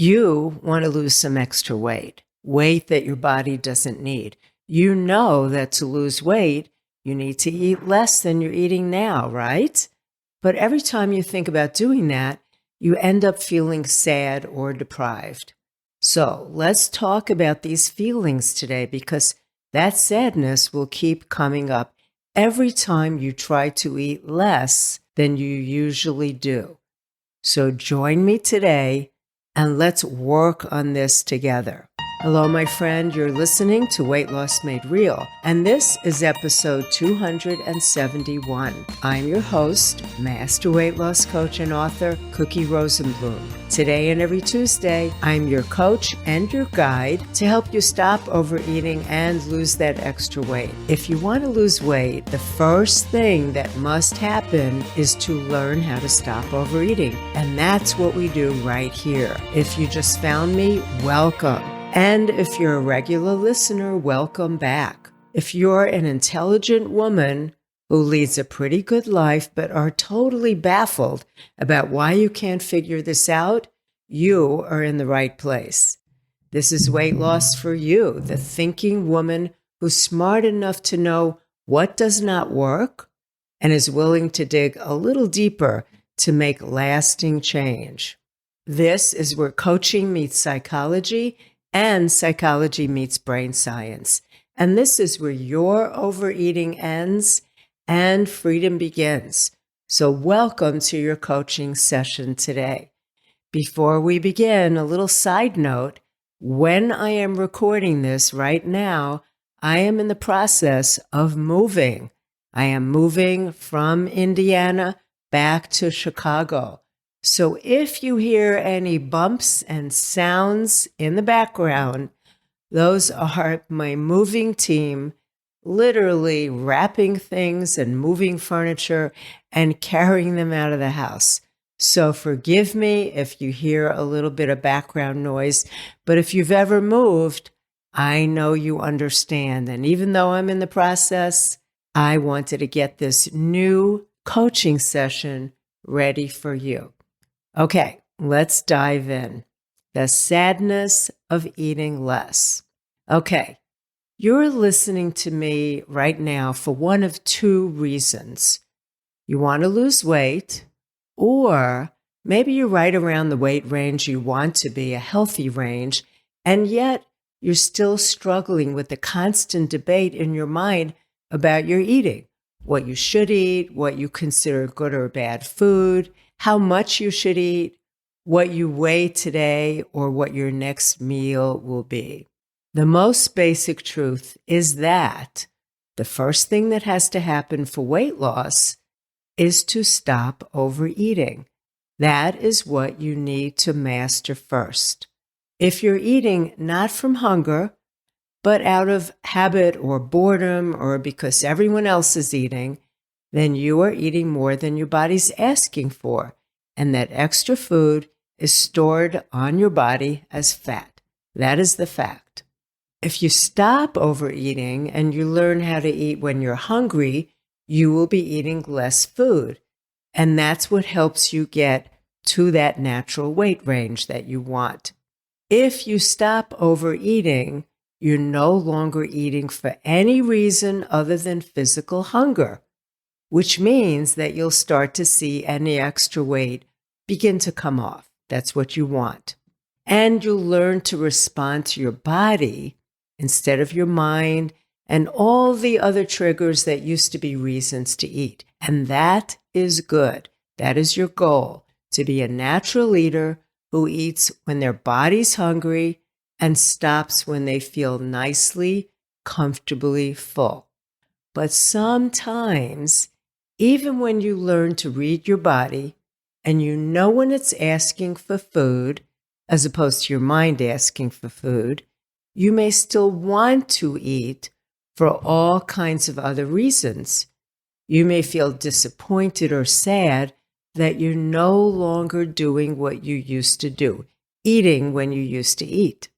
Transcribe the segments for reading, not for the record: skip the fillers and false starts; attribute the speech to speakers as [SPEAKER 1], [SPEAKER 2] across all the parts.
[SPEAKER 1] You want to lose some extra weight that your body doesn't need. You know that to lose weight, you need to eat less than you're eating now, right? But every time you think about doing that, you end up feeling sad or deprived. So let's talk about these feelings today because that sadness will keep coming up every time you try to eat less than you usually do. So join me today and let's work on this together. Hello, my friend. You're listening to Weight Loss Made Real, and this is episode 271. I'm your host, Master Weight Loss Coach and author, Cookie Rosenblum. Today and every Tuesday, I'm your coach and your guide to help you stop overeating and lose that extra weight. If you want to lose weight, the first thing that must happen is to learn how to stop overeating. And that's what we do right here. If you just found me, welcome. And if you're a regular listener, welcome back. If you're an intelligent woman who leads a pretty good life but are totally baffled about why you can't figure this out, you are in the right place. This is weight loss for you, the thinking woman who's smart enough to know what does not work and is willing to dig a little deeper to make lasting change. This is where coaching meets psychology and psychology meets brain science. And this is where your overeating ends and freedom begins. So welcome to your coaching session today. Before we begin, a little side note. When I am recording this right now, I am in the process of moving. I am moving from Indiana back to Chicago. So if you hear any bumps and sounds in the background, those are my moving team literally wrapping things and moving furniture and carrying them out of the house. So forgive me if you hear a little bit of background noise, but if you've ever moved, I know you understand. And even though I'm in the process, I wanted to get this new coaching session ready for you. Okay, let's dive in. The sadness of eating less. Okay, you're listening to me right now for one of two reasons. You want to lose weight, or maybe you're right around the weight range you want to be, a healthy range, and yet you're still struggling with the constant debate in your mind about your eating, what you should eat, what you consider good or bad food, how much you should eat, what you weigh today, or what your next meal will be. The most basic truth is that the first thing that has to happen for weight loss is to stop overeating. That is what you need to master first. If you're eating not from hunger, but out of habit or boredom or because everyone else is eating, then you are eating more than your body's asking for, and that extra food is stored on your body as fat. That is the fact. If you stop overeating and you learn how to eat when you're hungry, you will be eating less food, and that's what helps you get to that natural weight range that you want. If you stop overeating, you're no longer eating for any reason other than physical hunger, which means that you'll start to see any extra weight begin to come off. That's what you want. And you'll learn to respond to your body instead of your mind and all the other triggers that used to be reasons to eat. And that is good. That is your goal, to be a natural eater who eats when their body's hungry and stops when they feel nicely, comfortably full. But sometimes, even when you learn to read your body and you know when it's asking for food, as opposed to your mind asking for food, you may still want to eat for all kinds of other reasons. You may feel disappointed or sad that you're no longer doing what you used to do, eating when you used to eat.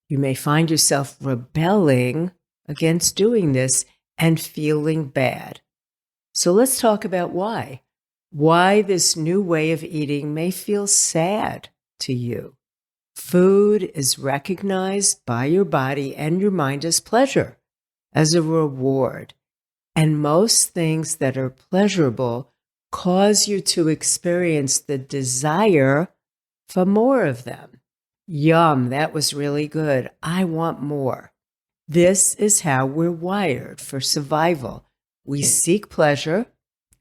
[SPEAKER 1] You may find yourself rebelling against doing this and feeling bad. So let's talk about why. Why this new way of eating may feel sad to you. Food is recognized by your body and your mind as pleasure, as a reward. And most things that are pleasurable cause you to experience the desire for more of them. Yum, that was really good. I want more. This is how we're wired for survival. We seek pleasure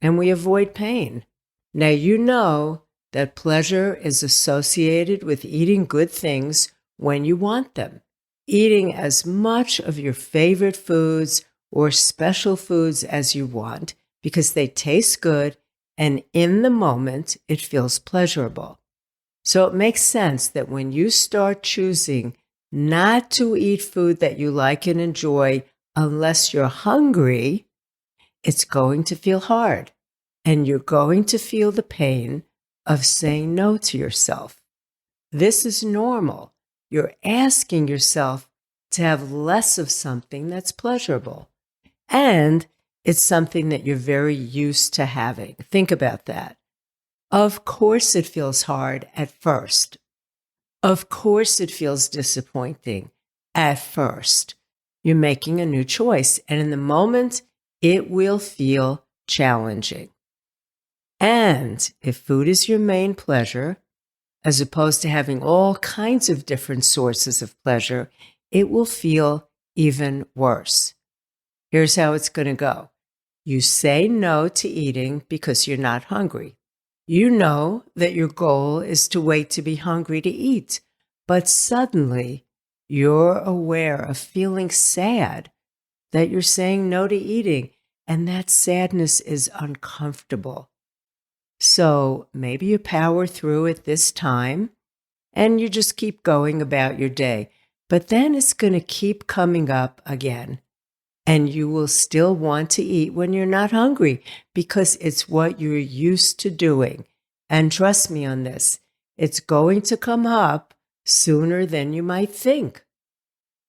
[SPEAKER 1] and we avoid pain. Now, you know that pleasure is associated with eating good things when you want them. Eating as much of your favorite foods or special foods as you want because they taste good and in the moment it feels pleasurable. So it makes sense that when you start choosing not to eat food that you like and enjoy unless you're hungry, it's going to feel hard and you're going to feel the pain of saying no to yourself. This is normal. You're asking yourself to have less of something that's pleasurable. And it's something that you're very used to having. Think about that. Of course it feels hard at first. Of course it feels disappointing at first. You're making a new choice, and in the moment, it will feel challenging. And if food is your main pleasure, as opposed to having all kinds of different sources of pleasure, it will feel even worse. Here's how it's going to go. You say no to eating because you're not hungry. You know that your goal is to wait to be hungry to eat, but suddenly you're aware of feeling sad that you're saying no to eating, and that sadness is uncomfortable. So maybe you power through it this time and you just keep going about your day, but then it's going to keep coming up again. And you will still want to eat when you're not hungry because it's what you're used to doing. And trust me on this, it's going to come up sooner than you might think.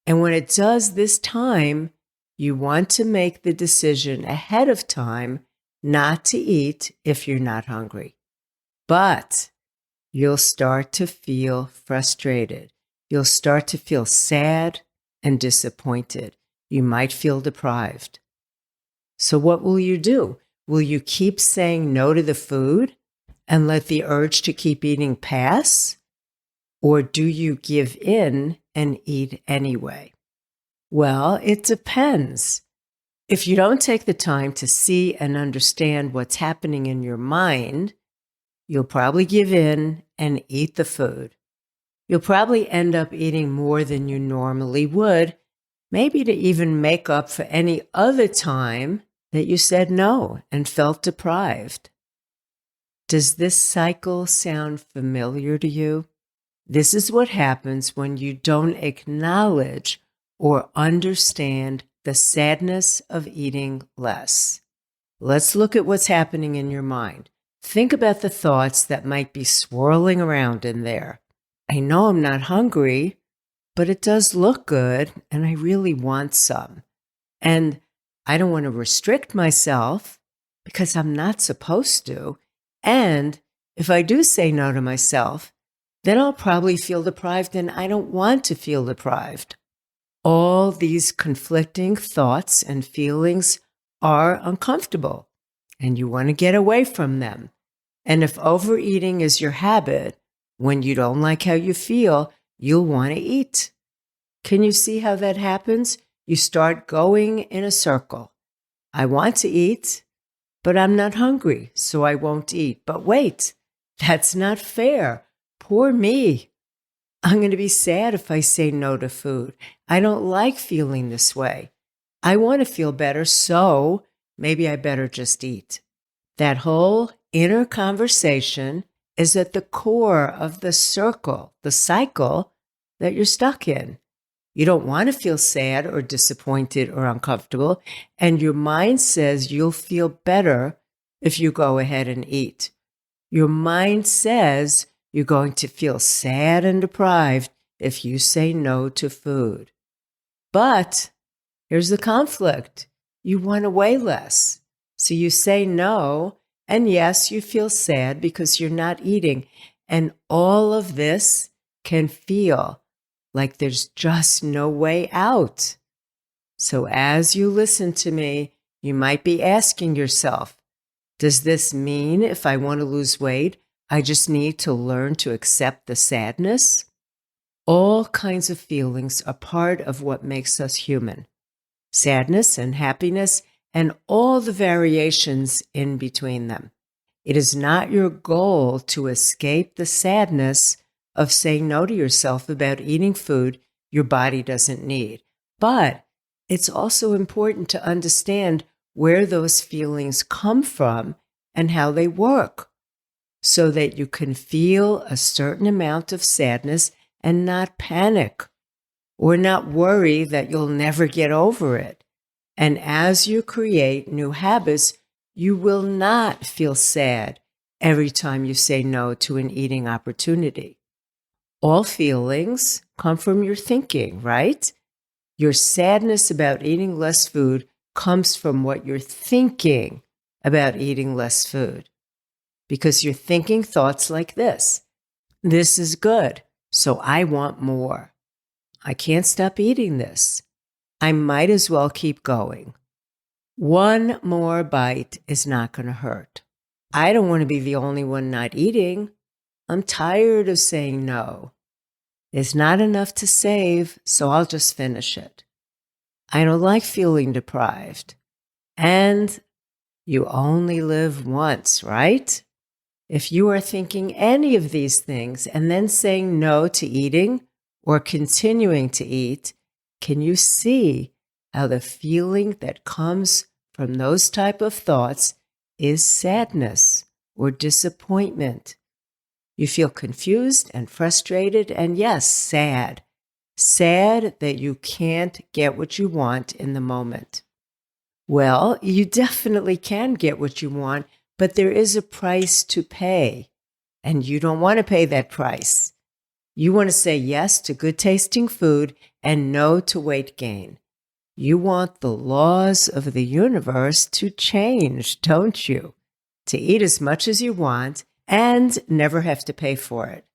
[SPEAKER 1] And when it does this time, you want to make the decision ahead of time not to eat if you're not hungry. But you'll start to feel frustrated. You'll start to feel sad and disappointed. You might feel deprived. So what will you do? Will you keep saying no to the food and let the urge to keep eating pass? Or do you give in and eat anyway? Well, it depends. If you don't take the time to see and understand what's happening in your mind, you'll probably give in and eat the food. You'll probably end up eating more than you normally would, maybe to even make up for any other time that you said no and felt deprived. Does this cycle sound familiar to you? This is what happens when you don't acknowledge or understand the sadness of eating less. Let's look at what's happening in your mind. Think about the thoughts that might be swirling around in there. I know I'm not hungry, but it does look good and I really want some. And I don't want to restrict myself because I'm not supposed to. And if I do say no to myself, then I'll probably feel deprived and I don't want to feel deprived. All these conflicting thoughts and feelings are uncomfortable and you want to get away from them. And if overeating is your habit, when you don't like how you feel, you'll want to eat. Can you see how that happens? You start going in a circle. I want to eat, but I'm not hungry, so I won't eat. But wait, that's not fair. Poor me. I'm going to be sad if I say no to food. I don't like feeling this way. I want to feel better, so maybe I better just eat. That whole inner conversation is at the core of the circle, the cycle that you're stuck in. You don't want to feel sad or disappointed or uncomfortable, and your mind says you'll feel better if you go ahead and eat. Your mind says you're going to feel sad and deprived if you say no to food. But here's the conflict. You want to weigh less. So you say no, and yes, you feel sad because you're not eating. And all of this can feel like there's just no way out. So as you listen to me, you might be asking yourself, does this mean if I want to lose weight, I just need to learn to accept the sadness? All kinds of feelings are part of what makes us human. Sadness and happiness and all the variations in between them. It is not your goal to escape the sadness of saying no to yourself about eating food your body doesn't need. But it's also important to understand where those feelings come from and how they work, so that you can feel a certain amount of sadness and not panic or not worry that you'll never get over it. And as you create new habits, you will not feel sad every time you say no to an eating opportunity. All feelings come from your thinking, right? Your sadness about eating less food comes from what you're thinking about eating less food. Because you're thinking thoughts like this: this is good, so I want more. I can't stop eating this. I might as well keep going. One more bite is not going to hurt. I don't want to be the only one not eating. I'm tired of saying no. There's not enough to save, so I'll just finish it. I don't like feeling deprived. And you only live once, right? If you are thinking any of these things and then saying no to eating or continuing to eat, can you see how the feeling that comes from those type of thoughts is sadness or disappointment? You feel confused and frustrated and, yes, sad. Sad that you can't get what you want in the moment. Well, you definitely can get what you want, but there is a price to pay, and you don't want to pay that price. You want to say yes to good tasting food and no to weight gain. You want the laws of the universe to change, don't you? To eat as much as you want and never have to pay for it.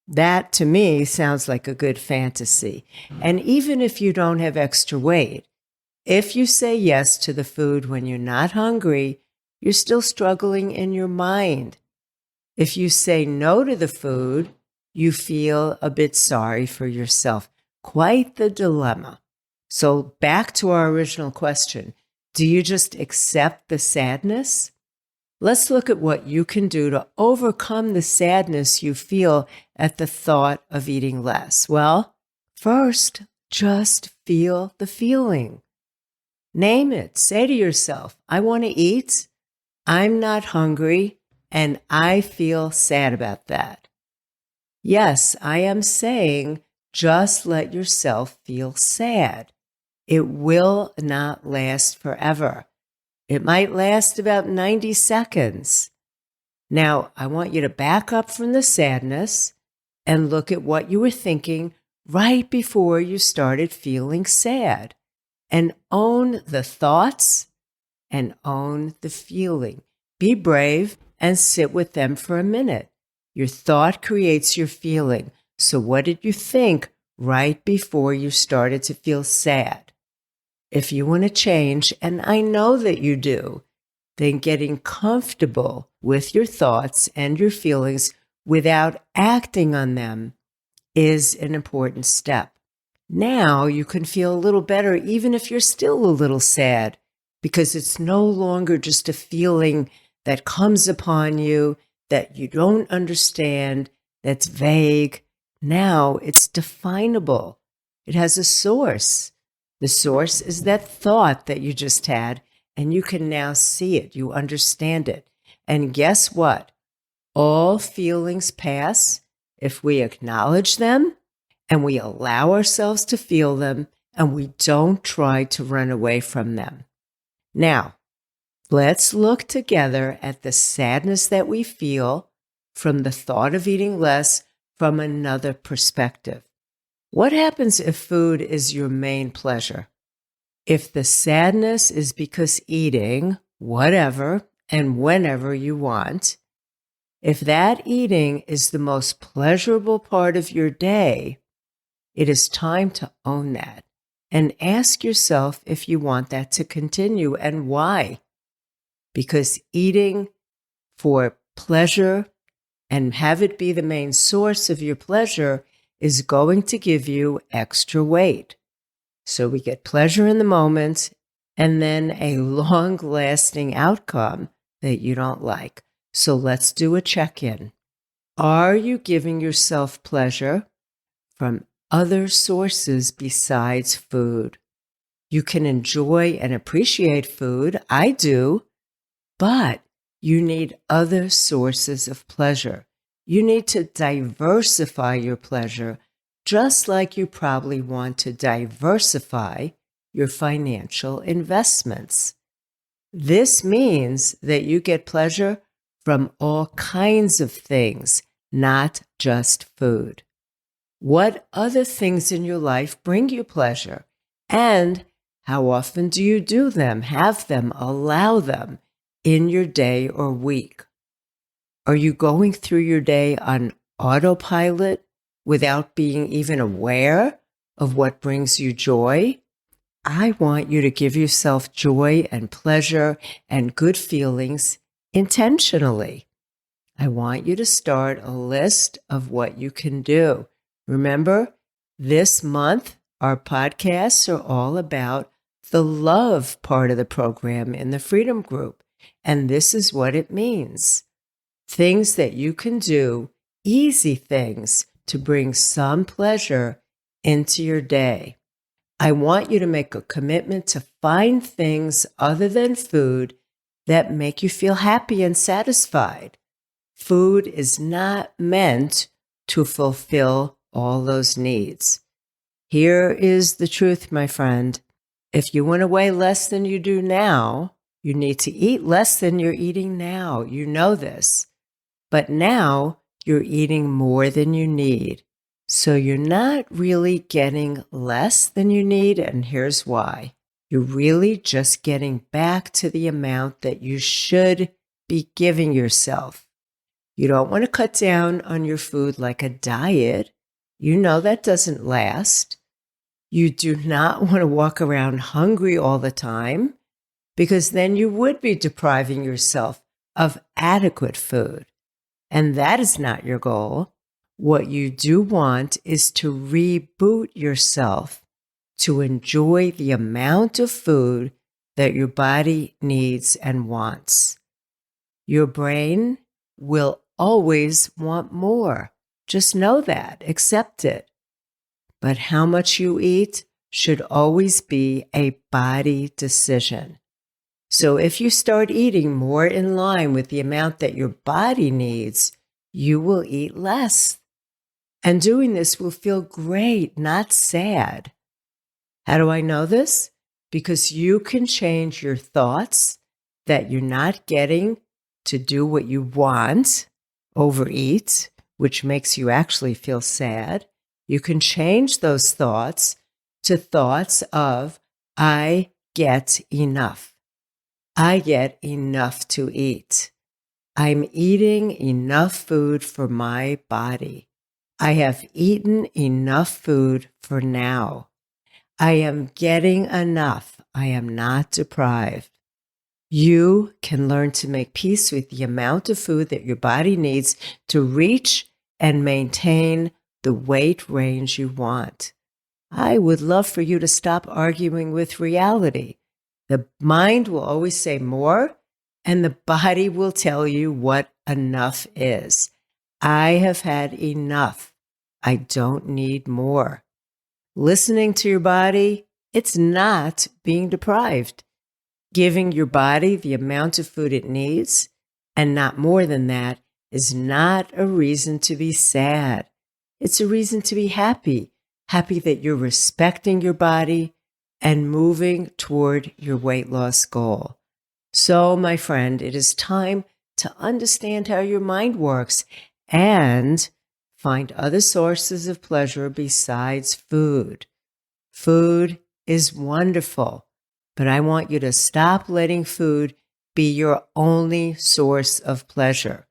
[SPEAKER 1] That, to me, sounds like a good fantasy. And even if you don't have extra weight, if you say yes to the food when you're not hungry, you're still struggling in your mind. If you say no to the food, you feel a bit sorry for yourself. Quite the dilemma. So back to our original question, do you just accept the sadness? Let's look at what you can do to overcome the sadness you feel at the thought of eating less. Well, first, just feel the feeling. Name it. Say to yourself, I want to eat, I'm not hungry, and I feel sad about that. Yes, I am saying just let yourself feel sad. It will not last forever. It might last about 90 seconds. Now, I want you to back up from the sadness and look at what you were thinking right before you started feeling sad, and own the thoughts and own the feeling. Be brave and sit with them for a minute. Your thought creates your feeling. So what did you think right before you started to feel sad? If you want to change, and I know that you do, then getting comfortable with your thoughts and your feelings without acting on them is an important step. Now you can feel a little better even if you're still a little sad, because it's no longer just a feeling that comes upon you that you don't understand, that's vague. Now it's definable. It has a source. The source is that thought that you just had, and you can now see it. You understand it. And guess what? All feelings pass if we acknowledge them and we allow ourselves to feel them and we don't try to run away from them. Now, let's look together at the sadness that we feel from the thought of eating less from another perspective. What happens if food is your main pleasure? If the sadness is because eating whatever and whenever you want, If that eating is the most pleasurable part of your day, it is time to own that and ask yourself if you want that to continue and why. Because eating for pleasure and have it be the main source of your pleasure is going to give you extra weight. So we get pleasure in the moment and then a long-lasting outcome that you don't like. So let's do a check-in. Are you giving yourself pleasure from other sources besides food? You can enjoy and appreciate food. I do. But you need other sources of pleasure. You need to diversify your pleasure, just like you probably want to diversify your financial investments. This means that you get pleasure from all kinds of things, not just food. What other things in your life bring you pleasure? And how often do you do them, have them, allow them in your day or week? Are you going through your day on autopilot without being even aware of what brings you joy? I want you to give yourself joy and pleasure and good feelings intentionally. I want you to start a list of what you can do. Remember, this month, our podcasts are all about the love part of the program in the Freedom Group. And this is what it means. Things that you can do, easy things to bring some pleasure into your day. I want you to make a commitment to find things other than food that make you feel happy and satisfied. Food is not meant to fulfill all those needs. Here is the truth, my friend. If you want to weigh less than you do now, you need to eat less than you're eating now. You know this. But now you're eating more than you need. So you're not really getting less than you need, and here's why. You're really just getting back to the amount that you should be giving yourself. You don't want to cut down on your food like a diet. You know that doesn't last. You do not want to walk around hungry all the time, because then you would be depriving yourself of adequate food. And that is not your goal. What you do want is to reboot yourself to enjoy the amount of food that your body needs and wants. Your brain will always want more. Just know that. Accept it. But how much you eat should always be a body decision. So if you start eating more in line with the amount that your body needs, you will eat less. And doing this will feel great, not sad. How do I know this? Because you can change your thoughts that you're not getting to do what you want, overeat, which makes you actually feel sad. You can change those thoughts to thoughts of, I get enough. I get enough to eat. I'm eating enough food for my body. I have eaten enough food for now. I am getting enough. I am not deprived. You can learn to make peace with the amount of food that your body needs to reach and maintain the weight range you want. I would love for you to stop arguing with reality. The mind will always say more, and the body will tell you what enough is. I have had enough. I don't need more. Listening to your body, it's not being deprived. Giving your body the amount of food it needs, and not more than that, is not a reason to be sad. It's a reason to be happy. Happy that you're respecting your body and moving toward your weight loss goal. So, my friend, it is time to understand how your mind works and find other sources of pleasure besides food. Food is wonderful, but I want you to stop letting food be your only source of pleasure.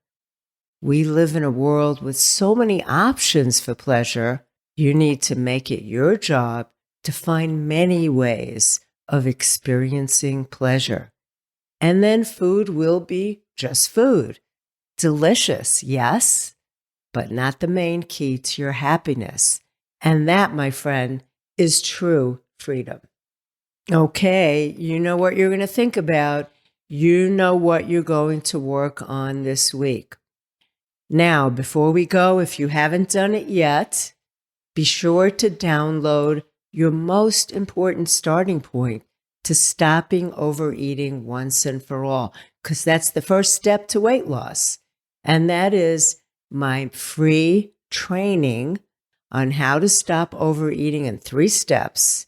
[SPEAKER 1] We live in a world with so many options for pleasure. You need to make it your job to find many ways of experiencing pleasure. And then food will be just food. Delicious, yes, but not the main key to your happiness. And that, my friend, is true freedom. Okay, you know what you're going to think about. You know what you're going to work on this week. Now, before we go, if you haven't done it yet, be sure to download your most important starting point to stopping overeating once and for all, because that's the first step to weight loss. And that is my free training on how to stop overeating in 3 steps,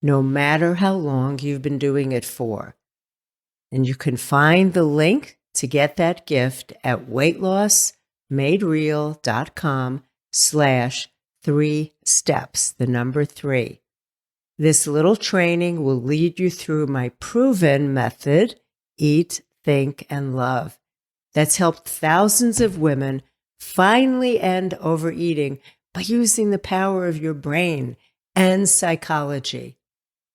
[SPEAKER 1] no matter how long you've been doing it for. And you can find the link to get that gift at weightlossmadereal.com/3 steps, the number 3. This little training will lead you through my proven method, Eat, Think, and Love, that's helped thousands of women finally end overeating by using the power of your brain and psychology.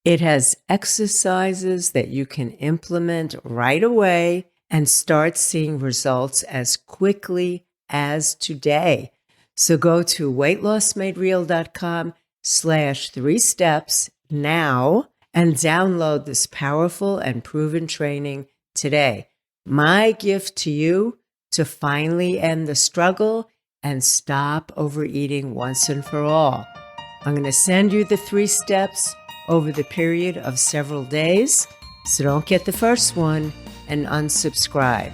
[SPEAKER 1] It has exercises that you can implement right away and start seeing results as quickly as today. So go to weightlossmadereal.com/3 steps now and download this powerful and proven training today. My gift to you to finally end the struggle and stop overeating once and for all. I'm going to send you the 3 steps over the period of several days, so don't get the first one and unsubscribe.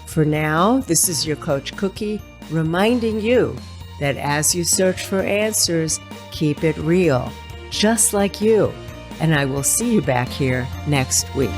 [SPEAKER 1] For now, this is your Coach Cookie reminding you that as you search for answers, keep it real, just like you. And I will see you back here next week.